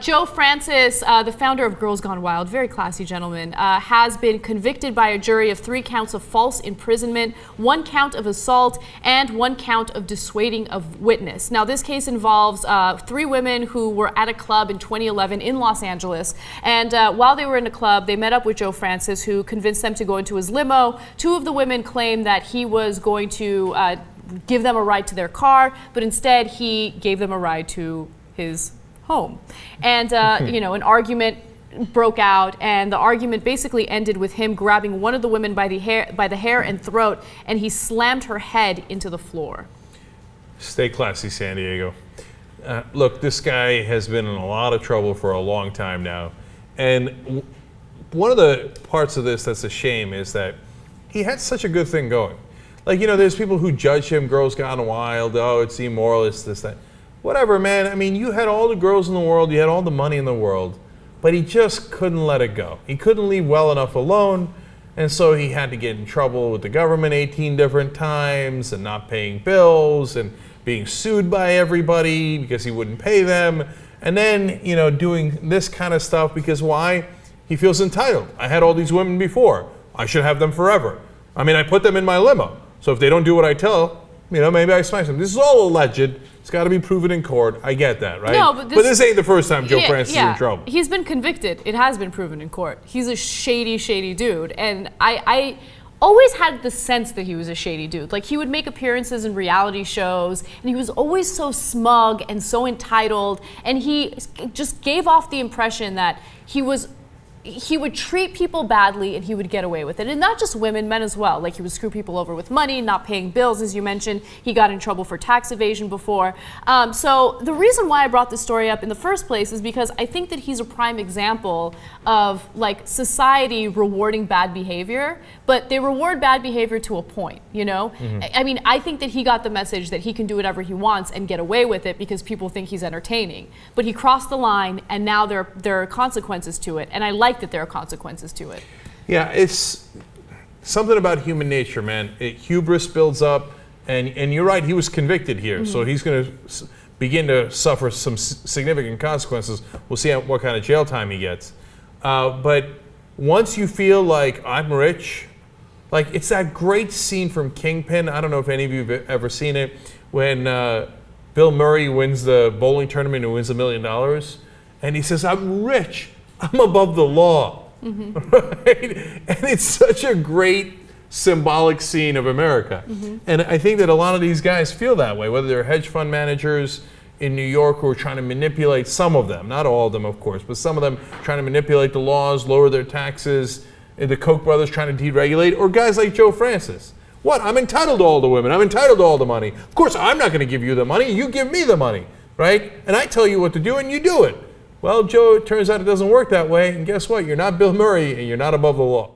Joe Francis, the founder of Girls Gone Wild, very classy gentleman, has been convicted by a jury of 3 counts of false imprisonment, 1 count of assault, and 1 count of dissuading of witness. Now, this case involves 3 women who were at a club in 2011 in Los Angeles, and while they were in the club, they met up with Joe Francis, who convinced them to go into his limo. 2 of the women claimed that he was going to give them a ride to their car, but instead he gave them a ride to his home. And you know, an argument broke out, and the argument basically ended with him grabbing one of the women by the hair and throat, and he slammed her head into the floor. Stay classy, San Diego. Look, this guy has been in a lot of trouble for a long time now, and one of the parts of this that's a shame is that he had such a good thing going. Like, you know, there's people who judge him, Girls Gone Wild, oh, it's immoral, it's this, that. Whatever, man. I mean, you had all the girls in the world, you had all the money in the world, but he just couldn't let it go. He couldn't leave well enough alone, and so he had to get in trouble with the government 18 different times and not paying bills and being sued by everybody because he wouldn't pay them. And then, you know, doing this kind of stuff because why? He feels entitled. I had all these women before. I should have them forever. I mean, I put them in my limo. So if they don't do what I tell, you know, maybe I smash them. This is all alleged. It's got to be proven in court. I get that, right? No, but this ain't the first time Joe Francis is in trouble. He's been convicted. It has been proven in court. He's a shady, shady dude. And I always had the sense that he was a shady dude. Like, he would make appearances in reality shows, and he was always so smug and so entitled. And he just gave off the impression that he would treat people badly and he would get away with it. And not just women, men as well. Like, he would screw people over with money, not paying bills, as you mentioned. He got in trouble for tax evasion before. So the reason why I brought this story up in the first place is because I think that he's a prime example of, like, society rewarding bad behavior, but they reward bad behavior to a point, you know? I mean, I think that he got the message that he can do whatever he wants and get away with it because people think he's entertaining. But he crossed the line, and now there are consequences to it. And I like that there are consequences to it. Yeah, it's something about human nature, man. Hubris builds up, and you're right, he was convicted here, so he's going to begin to suffer some significant consequences. We'll see what kind of jail time he gets. But once you feel like I'm rich, like, it's that great scene from Kingpin. I don't know if any of you have ever seen it, when Bill Murray wins the bowling tournament and wins $1 million, and he says, I'm rich. I'm above the law, right? And it's such a great symbolic scene of America. And I think that a lot of these guys feel that way, whether they're hedge fund managers in New York who are trying to manipulate, some of them, not all of them, of course, but some of them trying to manipulate the laws, lower their taxes, and the Koch brothers trying to deregulate, or guys like Joe Francis. What? I'm entitled to all the women. I'm entitled to all the money. Of course, I'm not going to give you the money. You give me the money, right? And I tell you what to do, and you do it. Well, Joe, it turns out it doesn't work that way, and guess what? You're not Bill Murray, and you're not above the law.